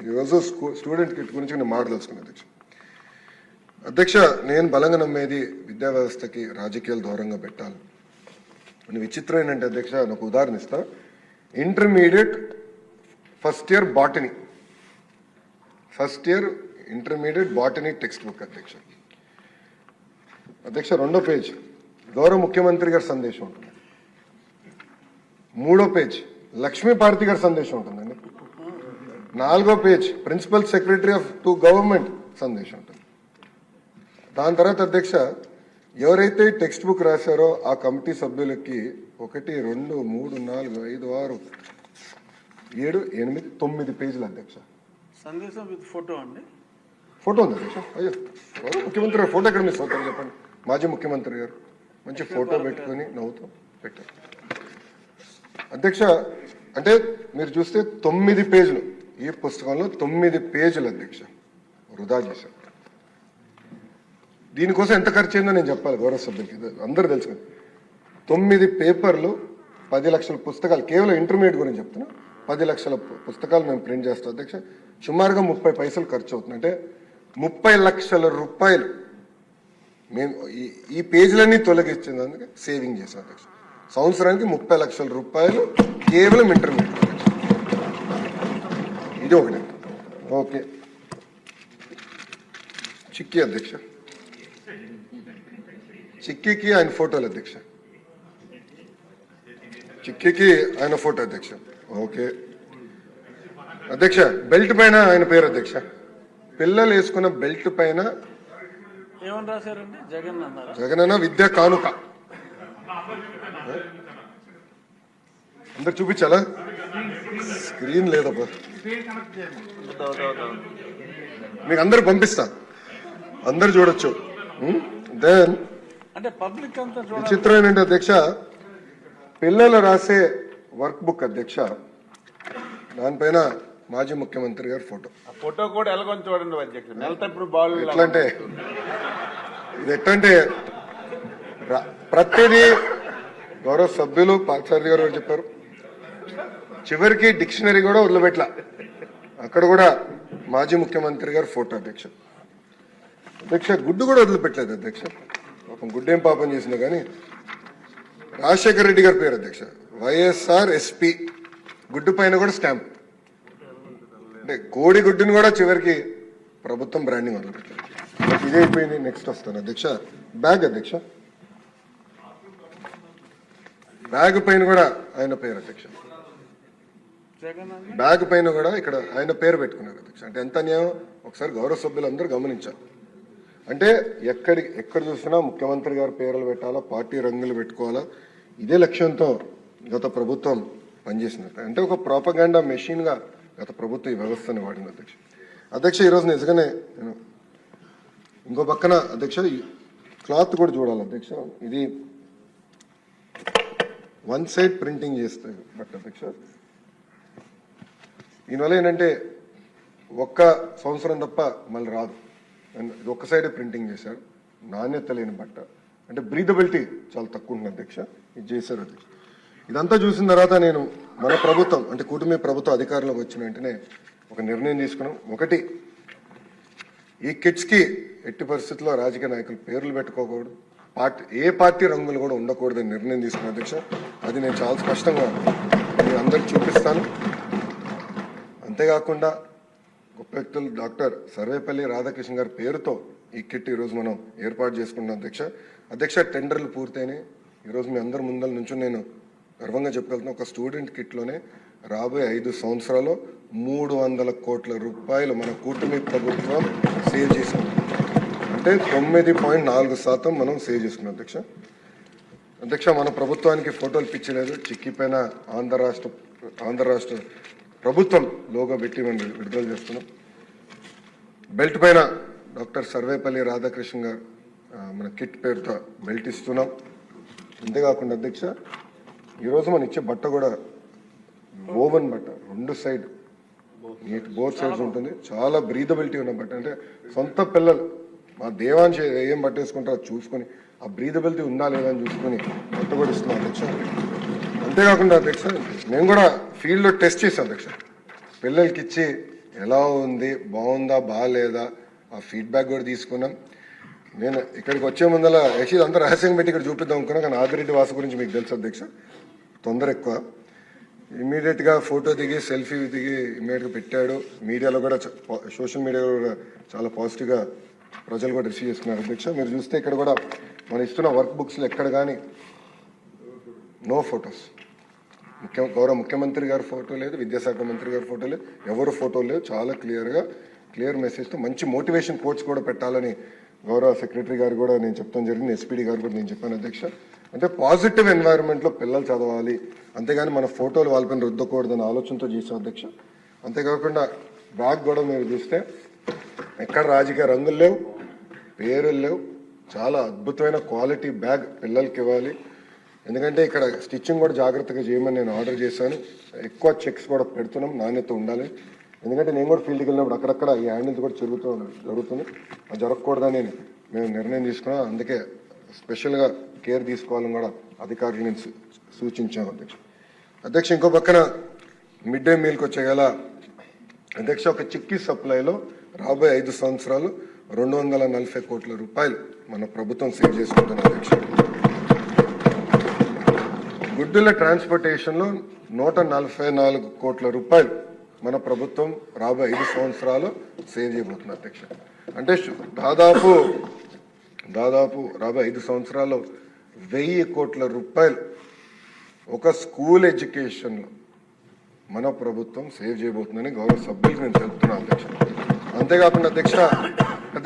ఈరోజు student kit గురించి నేను మాట్లాడుతున్నాను అధ్యక్ష. అధ్యక్ష, నేను బలంగా నమ్మేది విద్యా వ్యవస్థకి రాజకీయాలు దూరంగా పెట్టాలి. విచిత్రం ఏంటంటే అధ్యక్ష, నాకు ఉదాహరణ ఇస్తా. Intermediate first year intermediate botany text book అధ్యక్ష. అధ్యక్ష, 2వ పేజ్ గౌరవ ముఖ్యమంత్రి గారి సందేశం ఉంటుంది. 3వ పేజ్ లక్ష్మీపార్వతి గారి సందేశం ఉంటుందండి. 4వ page principal secretary of to government సందేశం ఉంటుంది. దాని తర్వాత అధ్యక్ష, ఎవరైతే టెక్స్ట్ బుక్ రాశారో ఆ కమిటీ సభ్యులకి 1 2 3 4 5 6 7 8 9 పేజీలు అధ్యక్ష. సందేశం విత్ ఫోటో అండి. ఫోటో ఉంది అధ్యక్ష. అయ్యో, ముఖ్యమంత్రి గారు ఫోటో ఎక్కడ మిస్ అవుతారు చెప్పండి. మాజీ ముఖ్యమంత్రి గారు మంచి ఫోటో పెట్టుకొని నవ్వుతూ పెట్టారు అధ్యక్ష. అంటే మీరు చూస్తే 9 పేజీలు, ఈ పుస్తకంలో 9 పేజీలు అధ్యక్ష వృధా చేశారు. దీనికోసం ఎంత ఖర్చు అయిందో నేను చెప్పాలి గౌరవ సభ్యులకి, అందరూ తెలుసు కదా. 9 పేపర్లు, 10 లక్షల పుస్తకాలు, కేవలం ఇంటర్మీడియట్ గురించి చెప్తున్నా. 10 లక్షల పుస్తకాలు మేము ప్రింట్ చేస్తాం అధ్యక్ష. సుమారుగా 30 పైసలు ఖర్చు అవుతుంది. అంటే 30 లక్షల రూపాయలు మేము ఈ పేజీలన్నీ తొలగించేందుకు సేవింగ్ చేసాం అధ్యక్ష. సంవత్సరానికి 30 లక్షల రూపాయలు కేవలం ఇంటర్మీడియట్ అధ్యక్ష. ఇది ఒకటి. ఓకే, చిక్కీ అధ్యక్ష. చిక్కీకి ఆయన ఫోటోలు అధ్యక్ష. చిక్కీకి ఆయన ఫోటో అధ్యక్ష. ఓకే అధ్యక్ష, బెల్ట్ పైన ఆయన పేరు అధ్యక్ష. పిల్లలు వేసుకున్న బెల్ట్ పైన ఏమని రాశారండి? జగన్ అన్నారా? జగనన్న విద్యా కానుక. అందరు చూపించాలా? స్క్రీన్ లేదబ్బా, మీకు అందరు పంపిస్తా, అందరు చూడొచ్చు. దెన్ అంటే పబ్లిక్ అంతా విచిత్రం ఏంటంటే అధ్యక్ష, పిల్లలు రాసే వర్క్ బుక్ అధ్యక్ష, దానిపైన మాజీ ముఖ్యమంత్రి గారి ఫోటో. ఫోటో కూడా ఎలాగొని చూడండి అధ్యక్ష. నెలతప్పుడు బాల్ ఎట్లంటే ఇది ఎట్లంటే ప్రతిదీ గౌరవ సభ్యులు పార్థసారథి గారు చెప్పారు. చివరికి డిక్షనరీ కూడా వదిలిపెట్ల, అక్కడ కూడా మాజీ ముఖ్యమంత్రి గారి ఫోటో అధ్యక్ష. అధ్యక్ష, గుడ్డు కూడా వదిలిపెట్టలేదు అధ్యక్ష. పాపం గుడ్డేం పాపం చేసినా కానీ రాజశేఖర రెడ్డి గారి పేరు అధ్యక్ష. వైఎస్ఆర్ ఎస్పీ గుడ్డు పైన కూడా స్టాంప్. అంటే కోడి గుడ్డుని కూడా చివరికి ప్రభుత్వం బ్రాండింగ్ వదిలిపెట్టారు. ఇదే అయిపోయింది. నెక్స్ట్ వస్తాను అధ్యక్ష. బ్యాగ్ అధ్యక్ష, బ్యాగ్ పైన కూడా ఆయన పేరు అధ్యక్ష. బ్యాగ్ పైన కూడా ఇక్కడ ఆయన పేరు పెట్టుకున్నారు అధ్యక్ష. అంటే ఎంత అన్యాయం ఒకసారి గౌరవ సభ్యులందరూ గమనించాలి. అంటే ఎక్కడ చూసినా ముఖ్యమంత్రి గారి పేర్లు పెట్టాలా, పార్టీ రంగులు పెట్టుకోవాలా, ఇదే లక్ష్యంతో గత ప్రభుత్వం పనిచేసినట్టు. అంటే ఒక ప్రోపగాండా మెషిన్గా గత ప్రభుత్వం ఈ వ్యవస్థని వాడింది అధ్యక్ష. అధ్యక్ష, ఈరోజు నిజంగానే నేను ఇంకో పక్కన అధ్యక్ష ఈ క్లాత్ కూడా చూడాలి అధ్యక్ష. ఇది 1 సైడ్ ప్రింటింగ్ చేస్తాయి బట్ అధ్యక్ష. దీనివల్ల ఏంటంటే ఒక్క సంవత్సరం తప్ప మళ్ళీ రాదు. ఇది ఒక్క సైడే ప్రింటింగ్ చేశారు, నాణ్యత లేని బట్ట. అంటే బ్రీదబిలిటీ చాలా తక్కువ ఉంటుంది అధ్యక్ష. ఇది చేశారు అధ్యక్ష. ఇదంతా చూసిన తర్వాత నేను మన ప్రభుత్వం అంటే కూటమి ప్రభుత్వం అధికారంలోకి వచ్చిన వెంటనే ఒక నిర్ణయం తీసుకున్నాం. ఒకటి, ఈ కిట్స్కి ఎట్టి పరిస్థితుల్లో రాజకీయ నాయకులు పేర్లు పెట్టుకోకూడదు, ఏ పార్టీ రంగులు కూడా ఉండకూడదని నిర్ణయం తీసుకున్నాను అధ్యక్ష. అది నేను చాలా స్పష్టంగా నేను అందరికి చూపిస్తాను. అంతేకాకుండా గొప్ప వ్యక్తులు డాక్టర్ సర్వేపల్లి రాధాకృష్ణ గారి పేరుతో ఈ కిట్ ఈరోజు మనం ఏర్పాటు చేసుకున్నాం అధ్యక్ష. అధ్యక్ష, టెండర్లు పూర్తయినాయి. ఈరోజు మీ అందరి ముందల నుంచి నేను గర్వంగా చెప్పగలుగుతున్నా, ఒక స్టూడెంట్ కిట్లోనే రాబోయే 5 సంవత్సరాల్లో 300 కోట్ల రూపాయలు మన కూటమి ప్రభుత్వం సేవ్ చేసాం. అంటే 9.4% మనం సేవ్ చేసుకున్నాం అధ్యక్ష. అధ్యక్ష, మన ప్రభుత్వానికి ఫోటోలు పిచ్చలేదు. చిక్కీ పైన ఆంధ్ర రాష్ట్ర ప్రభుత్వం లోగో పెట్టి మనం విడుదల చేస్తున్నాం. బెల్ట్ పైన డాక్టర్ సర్వేపల్లి రాధాకృష్ణ గారు మన కిట్ పేరుతో బెల్ట్ ఇస్తున్నాం. అంతేకాకుండా అధ్యక్ష, ఈరోజు మనం ఇచ్చే బట్ట కూడా ఓవెన్ బట్ట, 2 సైడ్ నీట్ బోత్ సైడ్స్ ఉంటుంది. చాలా బ్రీదబిలిటీ ఉన్న బట్ట. అంటే సొంత పిల్లలు మా దేవాంశ ఏం పట్టేసుకుంటారో చూసుకొని ఆ బ్రీదబిలిటీ ఉందా లేదా అని చూసుకొని బట్ట కూడా ఇస్తున్నాం అధ్యక్ష. అంతేకాకుండా అధ్యక్ష, మేము కూడా ఫీల్డ్లో టెస్ట్ చేసాం అధ్యక్ష. పిల్లలకి ఇచ్చి ఎలా ఉంది, బాగుందా బాగాలేదా, ఆ ఫీడ్బ్యాక్ కూడా తీసుకున్నాం. నేను ఇక్కడికి వచ్చే ముందర యాక్చువల్లీ అంతా రహస్యంగా పెట్టి ఇక్కడ చూపిద్దాం అనుకున్నా, కానీ ఆదిరెడ్డి వాసు గురించి మీకు తెలుసు అధ్యక్ష, తొందర ఎక్కువ. ఇమీడియట్గా ఫోటో దిగి సెల్ఫీ దిగి ఇమీడియట్గా పెట్టాడు. మీడియాలో కూడా సోషల్ మీడియాలో కూడా చాలా పాజిటివ్గా ప్రజలు కూడా రిసీవ్ చేసుకున్నారు అధ్యక్ష. మీరు చూస్తే ఇక్కడ కూడా మనం ఇస్తున్న వర్క్ బుక్స్లో ఎక్కడ కానీ నో ఫొటోస్, గౌరవ ముఖ్యమంత్రి గారి ఫోటో లేదు, విద్యాశాఖ మంత్రి గారి ఫోటో లేదు, ఎవరు ఫోటో లేదు. చాలా క్లియర్ మెసేజ్తో మంచి మోటివేషన్ కోట్స్ కూడా పెట్టాలని గౌరవ సెక్రటరీ గారు కూడా నేను చెప్తాను జరిగింది, ఎస్పీడీ గారు కూడా నేను చెప్పాను అధ్యక్ష. అంటే పాజిటివ్ ఎన్వైరన్మెంట్లో పిల్లలు చదవాలి, అంతేగాని మన ఫోటోలు వాళ్ళపైన రుద్దకూడదని ఆలోచనతో చేసాం అధ్యక్ష. అంతేకాకుండా బ్యాగ్ కూడా మీరు చూస్తే ఎక్కడ రాజకీయ రంగులు లేవు, పేరులు లేవు, చాలా అద్భుతమైన క్వాలిటీ బ్యాగ్ పిల్లలకి ఇవ్వాలి. ఎందుకంటే ఇక్కడ స్టిచ్చింగ్ కూడా జాగ్రత్తగా చేయమని నేను ఆర్డర్ చేశాను. ఎక్కువ చెక్స్ కూడా పెడుతున్నాం, నాణ్యత ఉండాలి. ఎందుకంటే నేను కూడా ఫీల్డ్కి వెళ్ళినప్పుడు అక్కడక్కడ ఈ హ్యాండిల్స్ కూడా జరుగుతుంది, అది జరగకూడదని మేము నిర్ణయం తీసుకున్నాం. అందుకే స్పెషల్గా కేర్ తీసుకోవాలని కూడా అధికారులు నేను సూచించాను అధ్యక్ష. ఇంకో పక్కన మిడ్ డే మీల్కి వచ్చేగల అధ్యక్ష, ఒక చిక్కీ సప్లైలో రాబోయే 5 సంవత్సరాలు 240 కోట్ల రూపాయలు మన ప్రభుత్వం సేవ్ చేసుకుంటుంది అధ్యక్ష. గుడ్డుల ట్రాన్స్పోర్టేషన్లో 144 కోట్ల రూపాయలు మన ప్రభుత్వం రాబోయే 5 సంవత్సరాలు సేవ్ చేయబోతుంది అధ్యక్ష. అంటే దాదాపు రాబోయే 5 సంవత్సరాల్లో 1000 కోట్ల రూపాయలు ఒక స్కూల్ ఎడ్యుకేషన్లో మన ప్రభుత్వం సేవ్ చేయబోతుందని గౌరవ సభ్యులకు నేను తెలుపుతున్నాను అధ్యక్ష. అంతేకాకుండా అధ్యక్ష,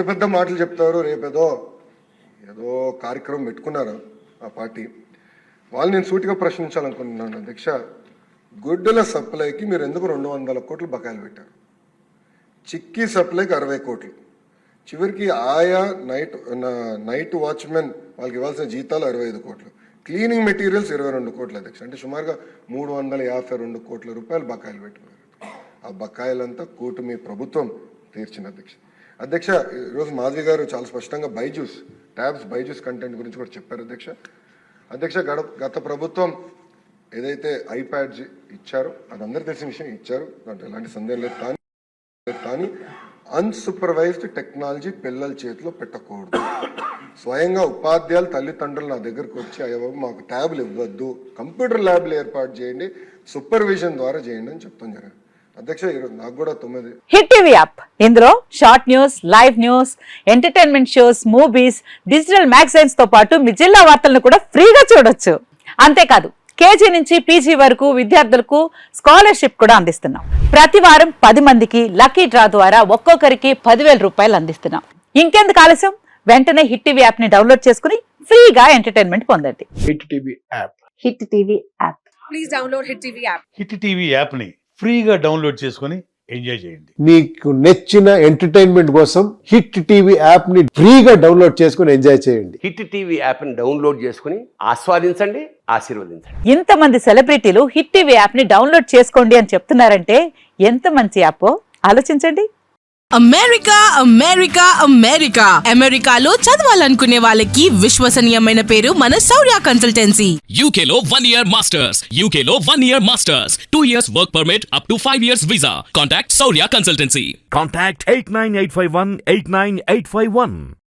పెద్ద మాటలు చెప్తారు, రేపేదో కార్యక్రమం పెట్టుకున్నారు ఆ పార్టీ వాళ్ళు. నేను సూటిగా ప్రశ్నించాలనుకుంటున్నాను అధ్యక్ష, గుడ్డుల సప్లైకి మీరు ఎందుకు 200 కోట్లు బకాయిలు పెట్టారు? చిక్కీ సప్లైకి 60 కోట్లు, చివరికి ఆయా నైట్ వాచ్మెన్ వాళ్ళకి ఇవ్వాల్సిన జీతాలు 65 కోట్లు, క్లీనింగ్ మెటీరియల్స్ 22 కోట్లు అధ్యక్ష. అంటే సుమారుగా 352 కోట్ల రూపాయలు బకాయిలు పెట్టినారు. ఆ బకాయిలంతా కూటమి ప్రభుత్వం తీర్చిన అధ్యక్ష. ఈరోజు మాధవి గారు చాలా స్పష్టంగా బైజూస్ కంటెంట్ గురించి కూడా చెప్పారు అధ్యక్ష. గత ప్రభుత్వం ఏదైతే ఐప్యాడ్స్ ఇచ్చారో అది అందరికీ తెలిసిన విషయం, ఇచ్చారు, దాంట్లో ఎలాంటి సందేహం లేదు. కానీ అన్సూపర్వైజ్డ్ టెక్నాలజీ పిల్లల చేతిలో పెట్టకూడదు. స్వయంగా ఉపాధ్యాయులు తల్లిదండ్రులు నా దగ్గరకు వచ్చి అయ్యో మాకు ట్యాబ్లు ఇవ్వద్దు, కంప్యూటర్ ల్యాబ్లు ఏర్పాటు చేయండి, సూపర్విజన్ ద్వారా చేయండి అని చెప్తాం జరిగింది అధ్యక్ష. ఈరోజు నాకు కూడా 9 హిట్ టీవీ యాప్, ఇందులో short news, live news, entertainment shows, movies, digital magazines తో పాటు మీ జిల్లా వార్తలను కూడా ఫ్రీగా చూడొచ్చు. అంతేకాదు కేజీ నుంచి పీజీ వరకు విద్యార్థులకు స్కాలర్షిప్ కూడా అందిస్తున్నాం. ప్రతి వారం 10 మందికి లక్కీ డ్రా ద్వారా ఒక్కొక్కరికి 10,000 రూపాయలు అందిస్తున్నాం. ఇంకెందుకు ఆలస్యం, వెంటనే హిట్ టీవీ యాప్ ని డౌన్లోడ్ చేసుకుని ఫ్రీగా ఎంటర్టైన్మెంట్ పొందండి. Hit TV app. Hit TV app. Please download hit TV app. Hit TV app ని ఫ్రీగా డౌన్లోడ్ చేసుకుని ఎంజాయ్ చేయండి. మీకు నచ్చిన ఎంటర్టైన్మెంట్ కోసం హిట్ టీవీ యాప్ ని ఫ్రీగా డౌన్లోడ్ చేసుకుని ఎంజాయ్ చేయండి. హిట్ టీవీ యాప్ ని డౌన్లోడ్ చేసుకుని ఆస్వాదించండి, ఆశీర్వదించండి. ఇంతమంది సెలబ్రిటీలు హిట్ టీవీ యాప్ ని డౌన్లోడ్ చేసుకోండి అని చెప్తున్నారంటే ఎంత మంచి యాప్ ఆలోచించండి. అమెరికాలో చదవాలనుకునే వాళ్ళకి విశ్వసనీయమైన పేరు మన శౌర్య కన్సల్టెన్సీ. UK లో 1 year masters. UK లో 1 year masters. 2 years work permit up to 5 years visa. Contact Saurya Consultancy. Contact 89851 89851.